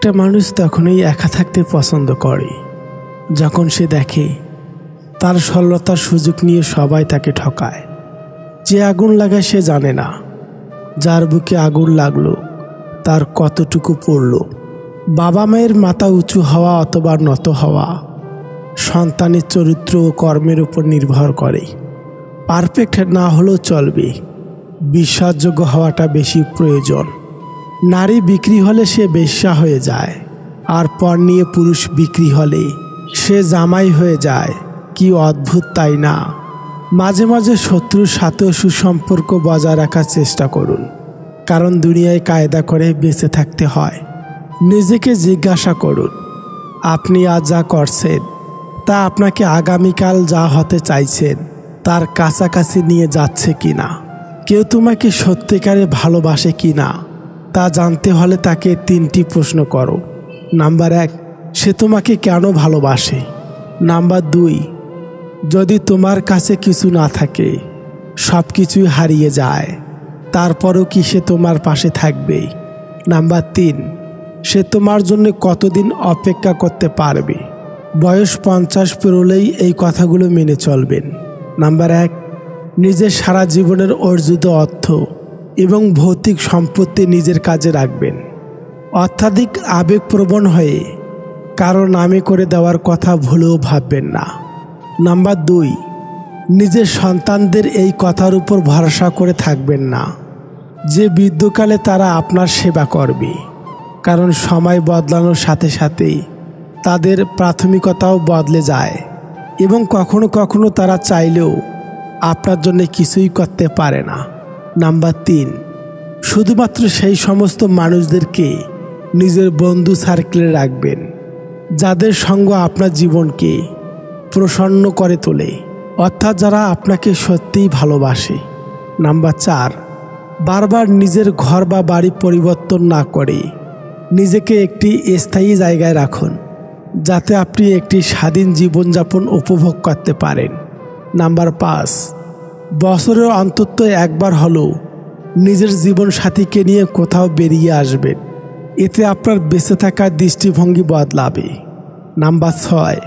একটা মানুষ তখনই একা থাকতে পছন্দ করে যখন সে দেখে তার সরলতার সুযোগ নিয়ে সবাই তাকে ঠকায়। যে আগুন লাগায় সে জানে না যার বুকে আগুন লাগলো তার কতটুকু পড়ল। বাবা মায়ের মাথা উঁচু হওয়া অথবা নত হওয়া সন্তানের চরিত্র ও কর্মের উপর নির্ভর করে। পারফেক্ট না হলেও চলবে, বিশ্বাসযোগ্য হওয়াটা বেশি প্রয়োজন। নারী বিক্রি হলে সে বেশ্যা হয়ে যায়, আর পর নিয়ে পুরুষ বিক্রি হলে সে জামাই হয়ে যায়। কি অদ্ভুত, তাই না? মাঝে মাঝে শত্রুর সাথেও সুসম্পর্ক বজায় রাখার চেষ্টা করুন, কারণ দুনিয়ায় কায়দা করে বেঁচে থাকতে হয়। নিজেকে জিজ্ঞাসা করুন, আপনি আজ যা করছেন তা আপনাকে আগামীকাল যা হতে চাইছেন তার কাছাকাছি নিয়ে যাচ্ছে কিনা। কেউ তোমাকে সত্যিকারে ভালোবাসে কিনা তা জানতে হলে তাকে 3টি প্রশ্ন করো। নাম্বার 1, সে তোমাকে কেন ভালোবাসে? নাম্বার 2, যদি তোমার কাছে কিছু না থাকে, সব কিছুই হারিয়ে যায়, তারপরও কি সে তোমার পাশে থাকবে? নাম্বার 3, সে তোমার জন্য কতদিন অপেক্ষা করতে পারবে? বয়স 50 পেরোলেই এই কথাগুলো মেনে চলবেন। নাম্বার 1, নিজের সারা জীবনের অর্জিত অর্থ এবং ভৌতিক সম্পত্তি নিজের কাজে রাখবেন। অত্যাধিক আবেগপ্রবণ হয়ে কারো নামে করে দেওয়ার কথা ভুলেও ভাববেন না। নাম্বার 2, নিজের সন্তানদের এই কথার উপর ভরসা করে থাকবেন না যে বৃদ্ধকালে তারা আপনার সেবা করবে, কারণ সময় বদলানোর সাথে সাথেই তাদের প্রাথমিকতাও বদলে যায় এবং কখনো কখনো তারা চাইলেও আপনার জন্য কিছুই করতে পারে না। নাম্বার 3, শুধুমাত্র সেই সমস্ত মানুষদেরকে নিজের বন্ধু সার্কেলে রাখবেন যাদের সঙ্গ আপনার জীবনকে প্রসন্ন করে তোলে, অর্থাৎ যারা আপনাকে সত্যিই ভালোবাসে। নাম্বার 4, বারবার নিজের ঘর বা বাড়ি পরিবর্তন না করে নিজেকে একটি স্থায়ী জায়গায় রাখুন, যাতে আপনি একটি স্বাধীন জীবনযাপন উপভোগ করতে পারেন। নাম্বার 5, বছরের অন্তত একবার হলেও নিজের জীবনসাথীকে নিয়ে কোথাও বেরিয়ে আসবেন, এতে আপনার বেঁচে থাকার দৃষ্টিভঙ্গি বদলাবে। নাম্বার 6,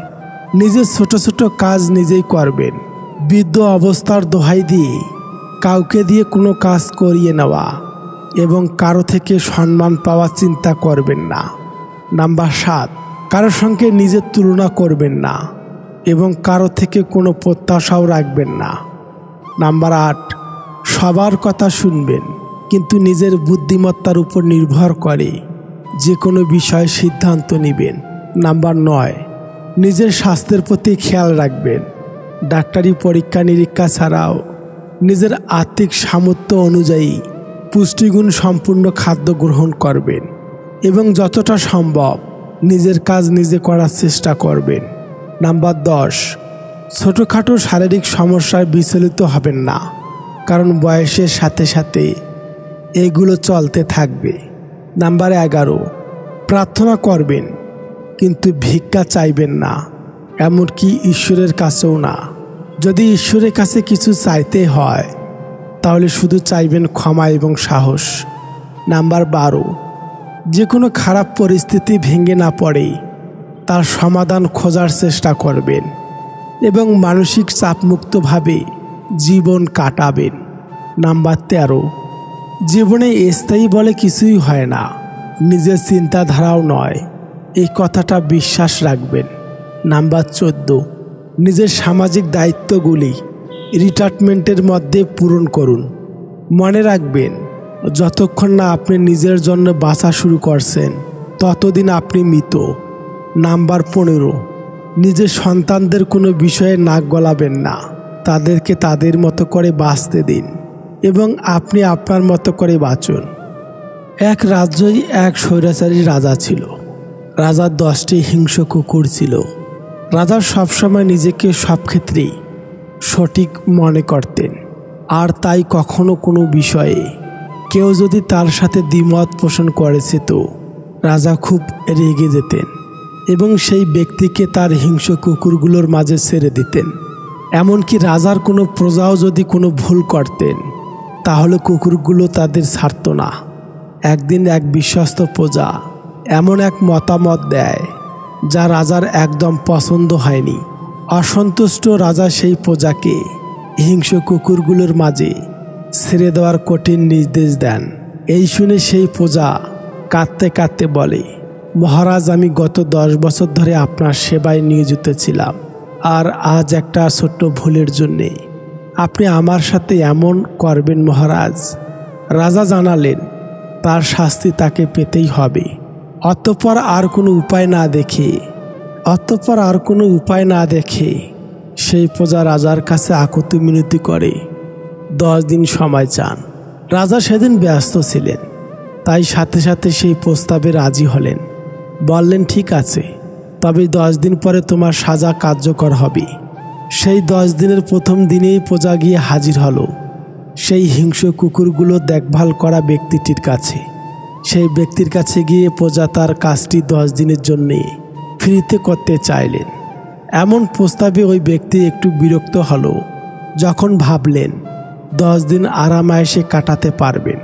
নিজের ছোট ছোট কাজ নিজেই করবেন। বৃদ্ধ অবস্থার দোহাই দিয়ে কাউকে দিয়ে কোনো কাজ করিয়ে নেওয়া এবং কারো থেকে সম্মান পাওয়ার চিন্তা করবেন না। নাম্বার 7, কারোর সঙ্গে নিজের তুলনা করবেন না এবং কারো থেকে কোনো প্রত্যাশাও রাখবেন না। নাম্বার 8, সবার কথা শুনবেন, কিন্তু নিজের বুদ্ধিমত্তার উপর নির্ভর করে যে কোনো বিষয়ে সিদ্ধান্ত নেবেন। নাম্বার 9, নিজের স্বাস্থ্যের প্রতি খেয়াল রাখবেন। ডাক্তারি পরীক্ষা নিরীক্ষা ছাড়াও নিজের আর্থিক সামর্থ্য অনুযায়ী পুষ্টিগুণ সম্পূর্ণ খাদ্য গ্রহণ করবেন এবং যতটা সম্ভব নিজের কাজ নিজে করার চেষ্টা করবেন। নাম্বার 10, ছোটোখাটো শারীরিক সমস্যায় বিচলিত হবেন না, কারণ বয়সের সাথে সাথে এগুলো চলতে থাকবে। নাম্বার 11, প্রার্থনা করবেন কিন্তু ভিক্ষা চাইবেন না, এমনকি ঈশ্বরের কাছেও না। যদি ঈশ্বরের কাছে কিছু চাইতে হয় তাহলে শুধু চাইবেন ক্ষমা এবং সাহস। নাম্বার 12, যে কোনো খারাপ পরিস্থিতি ভেঙে না পড়ে তার সমাধান খোঁজার চেষ্টা করবেন এবং মানসিক চাপমুক্তভাবে জীবন কাটাবেন। নাম্বার 13, জীবনে স্থায়ী বলে কিছুই হয় না, নিজের চিন্তাধারাও নয়, এই কথাটা বিশ্বাস রাখবেন। নাম্বার 14, নিজের সামাজিক দায়িত্বগুলি রিটায়ারমেন্টের মধ্যে পূরণ করুন। মনে রাখবেন, যতক্ষণ না আপনি নিজের জন্য বাঁচা শুরু করছেন ততদিন আপনি মৃত। নাম্বার 15, নিজের সন্তানদের কোনো বিষয়ে নাক গলাবেন না, তাদেরকে তাদের মতো করে বাঁচতে দিন এবং আপনি আপনার মতো করে বাঁচুন। এক রাজ্যই এক স্বৈরাচারী রাজা ছিল। রাজার 10টি হিংস্র কুকুর ছিল। রাজা সবসময় নিজেকে সব ক্ষেত্রেই সঠিক মনে করতেন, আর তাই কখনো কোনো বিষয়ে কেউ যদি তার সাথে দ্বিমত পোষণ করেছে তো রাজা খুব রেগে যেতেন এবং সেই ব্যক্তিকে তার হিংস্র কুকুরগুলোর মাঝে ছেড়ে দিতেন। এমনকি রাজার কোনো প্রজাও যদি কোনো ভুল করতেন তাহলে কুকুরগুলো তাদের ছাড়ত না। একদিন এক বিশ্বস্ত প্রজা এমন এক মতামত দেয় যা রাজার একদম পছন্দ হয়নি। অসন্তুষ্ট রাজা সেই প্রজাকে হিংস্র কুকুরগুলোর মাঝে ছেড়ে দেওয়ার কঠিন নির্দেশ দেন। এই শুনে সেই প্রজা কাঁদতে কাঁদতে বলে, মহারাজ, আমি গত 10 বছর ধরে আপনার সেবায় নিয়োজিত ছিলাম, আর আজ একটা ছোট্ট ভুলের জন্যে আপনি আমার সাথে এমন করবেন মহারাজ। রাজা জানালেন তার শাস্তি তাকে পেতেই হবে। অতঃপর আর কোনো উপায় না দেখে সেই প্রজা রাজার কাছে আকুতি মিনতি করে 10 দিন সময় চান। রাজা সেদিন ব্যস্ত ছিলেন, তাই সাথে সাথে সেই প্রস্তাবে রাজি হলেন। বললেন, ঠিক আছে, তবে 10 দিন পরে তোমার সাজা কার্যকর হবে। সেই 10 দিনের প্রথম দিনেই প্রজা গিয়ে হাজির হলো সেই হিংস্র কুকুরগুলো দেখভাল করা ব্যক্তিটির কাছে। সেই ব্যক্তির কাছে গিয়ে প্রজা তার কাজটি 10 দিনের জন্যে ফ্রিতে করতে চাইলেন। এমন প্রস্তাবে ওই ব্যক্তি একটু বিরক্ত হলো, যখন ভাবলেন 10 দিন আরামায়েশে কাটাতে পারবেন।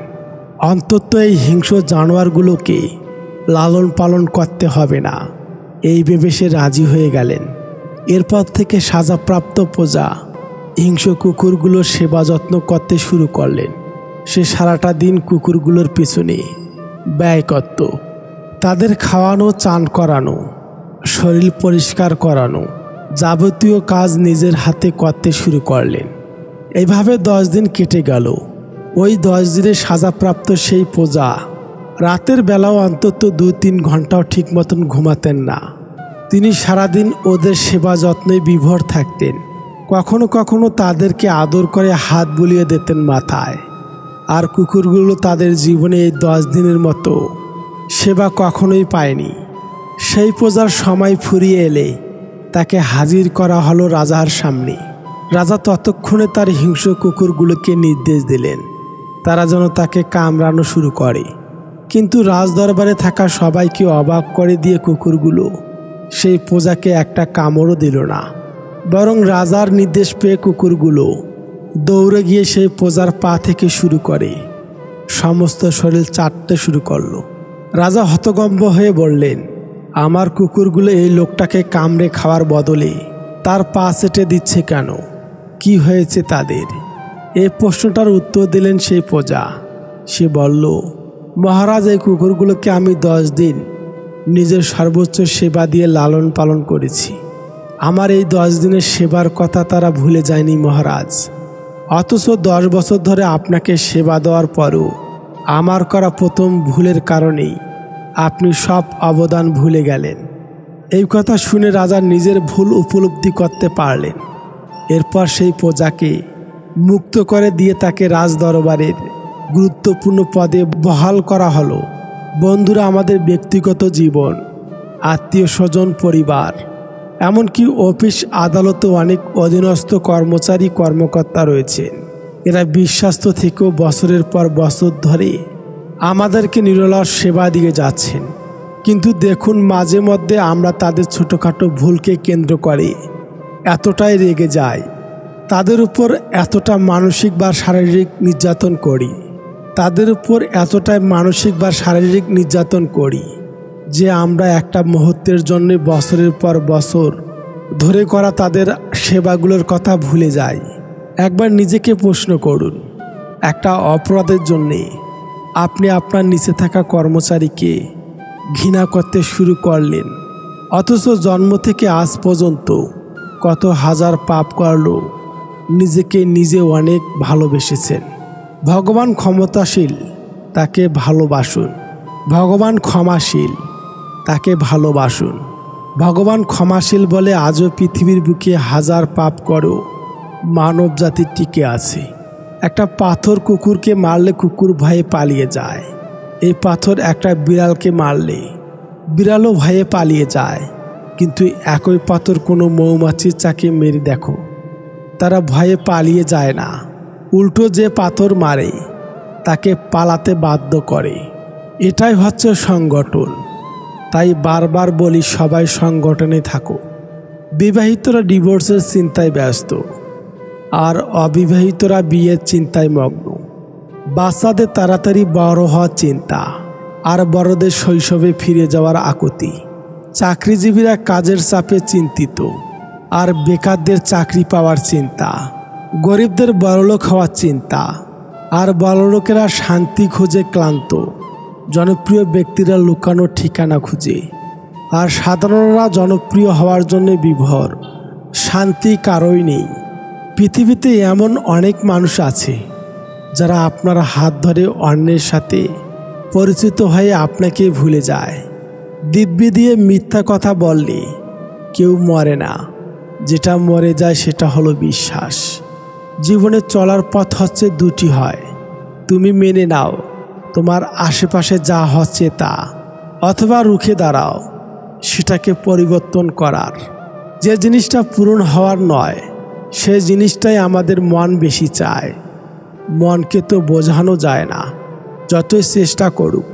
অন্তত এই হিংস্র জানোয়ারগুলোকে লালন পালন করতে হবে না, এই ভেবে সে রাজি হয়ে গেলেন। এরপর থেকে সাজাপ্রাপ্ত প্রজা হিংস্র কুকুরগুলোর সেবা যত্ন করতে শুরু করলেন। সে সারাটা দিন কুকুরগুলোর পিছনে ব্যয় করত। তাদের খাওয়ানো, চান করানো, শরীর পরিষ্কার করানো, যাবতীয় কাজ নিজের হাতে করতে শুরু করলেন। এইভাবে 10 দিন কেটে গেল। ওই 10 দিনে সাজাপ্রাপ্ত সেই প্রজা রাতের বেলাও অন্তত 2-3 ঘন্টাও ঠিক মতন ঘুমাতেন না। তিনি সারাদিন ওদের সেবা যত্নে বিভোর থাকতেন। কখনো কখনো তাদেরকে আদর করে হাত বুলিয়ে দিতেন মাথায়। আর কুকুরগুলো তাদের জীবনে এই 10 দিনের মতো সেবা কখনোই পায়নি। সেই প্রজার সময় ফুরিয়ে এলে তাকে হাজির করা হলো রাজার সামনে। রাজা ততক্ষণে তার হিংস্র কুকুরগুলোকে নির্দেশ দিলেন তারা যেন তাকে কামড়ানো শুরু করে। কিন্তু রাজদরবারে থাকা সবাইকে অবাক করে দিয়ে কুকুরগুলো সেই প্রজাকে একটা কামড়ও দিল না, বরং রাজার নির্দেশ পেয়ে কুকুরগুলো দৌড়ে গিয়ে সেই প্রজার পা থেকে শুরু করে সমস্ত শরীর চাটতে শুরু করলো। রাজা হতভম্ব হয়ে বললেন, আমার কুকুরগুলো এই লোকটাকে কামড়ে খাওয়ার বদলে তার পা চেটে দিচ্ছে কেন? কি হয়েছে তাদের? এই প্রশ্নটার উত্তর দিলেন সেই প্রজা। সে বলল, মহারাজ, এই কুকুরগুলোকে আমি 10 দিন নিজের সর্বোচ্চ সেবা দিয়ে লালন পালন করেছি। আমার এই 10 দিনের সেবার কথা তারা ভুলে যায়নি মহারাজ। অথচ 10 বছর ধরে আপনাকে সেবা দেওয়ার পরও আমার করা প্রথম ভুলের কারণেই আপনি সব অবদান ভুলে গেলেন। এই কথা শুনে রাজা নিজের ভুল উপলব্ধি করতে পারলেন। এরপর সেই প্রজাকে মুক্ত করে দিয়ে তাকে রাজদরবারের গুরুত্বপূর্ণ পদে বহাল করা হলো। বন্ধুরা, আমাদের ব্যক্তিগত জীবন, আত্মীয় স্বজন, পরিবার, এমনকি অফিস আদালতে অনেক অধীনস্থ কর্মচারী কর্মকর্তা রয়েছেন। এরা বিশ্বাস্ত থেকেও বছরের পর বছর ধরে আমাদেরকে নিরলস সেবা দিয়ে যাচ্ছেন। কিন্তু দেখুন, মাঝে মধ্যে আমরা তাদের ছোটোখাটো ভুলকে কেন্দ্র করে এতটাই রেগে যাই, তাদের উপর এতটা মানসিক বা শারীরিক নির্যাতন করি যে আমরা একটা মুহূর্তের জন্য বছরের পর বছর ধরে করা তাদের সেবাগুলোর কথা ভুলে যাই। একবার নিজেকে প্রশ্ন করুন, একটা অপরাধের জন্যে আপনি আপনার নিচে থাকা কর্মচারীকে ঘৃণা করতে শুরু করলেন, অথচ জন্ম থেকে আজ পর্যন্ত কত হাজার পাপ করলেও নিজেকে নিজে অনেক ভালোবেসেছেন। ভগবান ক্ষমতাশীল, তাকে ভালোবাসুন। ভগবান ক্ষমাশীল, তাকে ভালোবাসুন। ভগবান ক্ষমাশীল বলে আজও পৃথিবীর বুকে হাজার পাপ করেও মানব জাতি টিকে আছে। একটা পাথর কুকুরকে মারলে কুকুর ভয়ে পালিয়ে যায়। এই পাথর একটা বিড়ালকে মারলে বিড়ালও ভয়ে পালিয়ে যায়। কিন্তু একই পাথর কোনো মৌমাছির চাকে মেরে দেখো, তারা ভয়ে পালিয়ে যায় না, উল্টো যে পাথর মারে তাকে পালাতে বাধ্য করে। এটাই হচ্ছে সংগঠন। তাই বারবার বলি, সবাই সংগঠনে থাকো। বিবাহিতরা ডিভোর্সের চিন্তায় ব্যস্ত, আর অবিবাহিতরা বিয়ের চিন্তায় মগ্ন। বাচ্চাদের তাড়াতাড়ি বড় হওয়ার চিন্তা, আর বড়দের শৈশবে ফিরে যাওয়ার আকুতি। চাকরিজীবীরা কাজের চাপে চিন্তিত, আর বেকারদের চাকরি পাওয়ার চিন্তা। গরিবদের বড়লোক হওয়ার চিন্তা, আর বড়লোকেরা শান্তি খুঁজে ক্লান্ত। জনপ্রিয় ব্যক্তিরা লুকানো ঠিকানা খুঁজে, আর সাধারণরা জনপ্রিয় হওয়ার জন্য বিভোর। শান্তি কারোই নেই। পৃথিবীতে এমন অনেক মানুষ আছে যারা আপনার হাত ধরে অন্যের সাথে পরিচিত হয়ে আপনাকে ভুলে যায়। দিব্যি দিয়ে মিথ্যা কথা বললে কেউ মরে না, যেটা মরে যায় সেটা হলো বিশ্বাস। জীবনে চলার পথ হচ্ছে দুটি হয়, তুমি মেনে নাও তোমার আশেপাশে যা হচ্ছে তা, অথবা রুখে দাঁড়াও সেটাকে পরিবর্তন করার। যে জিনিসটা পূরণ হওয়ার নয়, সে জিনিসটাই আমাদের মন বেশি চায়। মনকে তো বোঝানো যায় না, যতই চেষ্টা করুক।